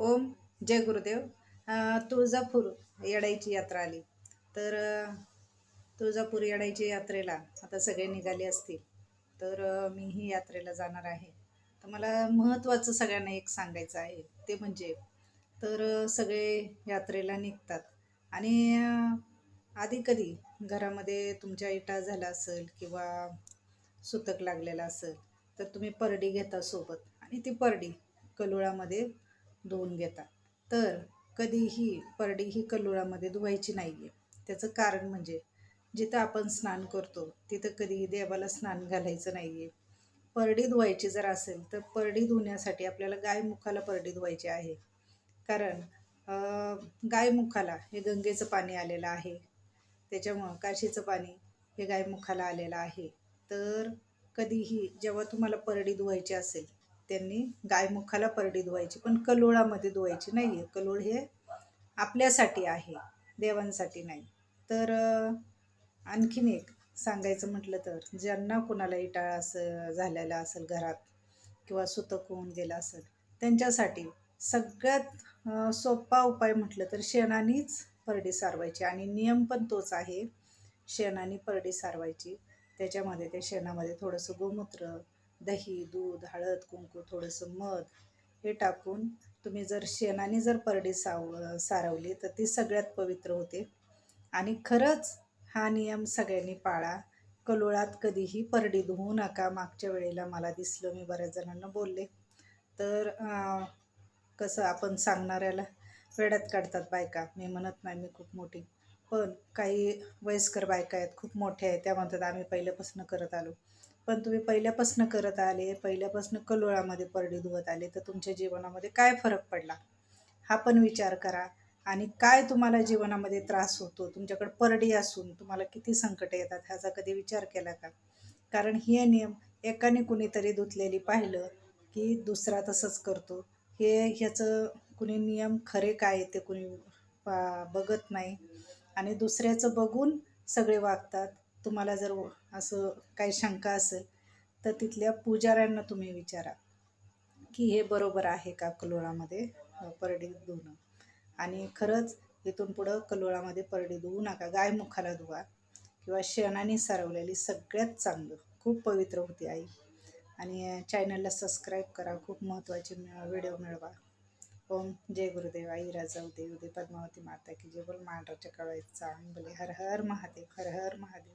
ओम जय गुरुदेव. तुळजापूर येडाईची यात्रा आली तर तुळजापूर येडाईची यात्रेला आता सगळे निघाले असतील तर मीही यात्रेला जाणार आहे. तर मला महत्त्वाचं सगळ्यांना एक सांगायचं आहे ते म्हणजे सगळे यात्रेला निघतात आणि आधी कधी घरामध्ये तुमच्या इटा झाला असेल किंवा सुतक लागलेला असेल तर तुम्ही परडी घेता सोबत आणि ती परडी कलोळामध्ये धुवून घेता. तर कधीही परडी ही कल्लोळामध्ये धुवायची नाही आहे. त्याचं कारण म्हणजे जिथं आपण स्नान करतो तिथं कधीही देवाला स्नान घालायचं नाही आहे. परडी धुवायची जर असेल तर परडी धुण्यासाठी आपल्याला गायमुखाला परडी धुवायची आहे. कारण गायमुखाला हे गंगेचं पाणी आलेलं आहे. त्याच्यामुळं काशीचं पाणी हे गायमुखाला आलेलं आहे. तर कधीही जेव्हा तुम्हाला परडी धुवायची असेल त्यांनी गायमुखाला परडी धुवायची, पण कलोळामध्ये धुवायची नाही आहे. कलोळ हे आपल्यासाठी आहे, देवांसाठी नाही. तर आणखीन एक सांगायचं म्हटलं तर ज्यांना कुणाला इटाळा असं झालेला असेल घरात किंवा सुतक होऊन गेलं असेल त्यांच्यासाठी सगळ्यात सोपा उपाय म्हटलं तर शेणानीच परडी सारवायची आणि नियम पण तोच आहे. शेणाने परडी सारवायची. त्याच्यामध्ये त्या शेणामध्ये थोडंसं गोमूत्र, दही, दूध, हळद, कुंकू, थोडंसं मध हे टाकून तुम्ही जर शेणाने जर परडी सारवली तर ती सगळ्यात पवित्र होते. आणि खरंच हा नियम सगळ्यांनी पाळा. कलोळात कधीही परडी धुवू नका. मागच्या वेळेला मला दिसलं, मी बऱ्याच जणांना बोलले. तर कसं आपण सांगणाऱ्याला वेड्यात काढतात बायका. मी म्हणत नाही मी खूप मोठी, पण काही वयस्कर बायका आहेत खूप मोठ्या आहेत, त्या म्हणतात आम्ही पहिल्यापासून करत आलो. पण तुम्ही पहिल्यापासून करत आले, पहिल्यापासून कलोळामध्ये परडी धुवत आले, तर तुमच्या जीवनामध्ये काय फरक पडला हा पण विचार करा. आणि काय तुम्हाला जीवनामध्ये त्रास होतो, तुमच्याकडे परडी असून तुम्हाला किती संकट येतात ह्याचा कधी विचार केला का? कारण हे नियम एकाने कुणीतरी धुतलेली पाहिलं की दुसरा तसंच करतो. ह्याचं कुणी नियम खरे काय ते कुणी बघत नाही आणि दुसऱ्याचं बघून सगळे वागतात. तुम्हाला जर असं काही शंका असेल तर तिथल्या पुजाऱ्यांना तुम्ही विचारा की हे बरोबर आहे का कलोळामध्ये परडी धुणं. आणि खरंच इथून पुढं कलोळामध्ये परडी धुवू नका. गायमुखाला धुवा किंवा शेणाने सारवलेली सगळ्यात चांगलं, खूप पवित्र होती आई. आणि चॅनलला सबस्क्राईब करा. खूप महत्त्वाचे व्हिडिओ मिळवा. ओम जय गुरुदेव. आई राजा उदय उदय पद्मावती माता की जय. बोल महाराष्ट्राच्या कळायचा बोले हर हर महादेव, हर हर महादेव.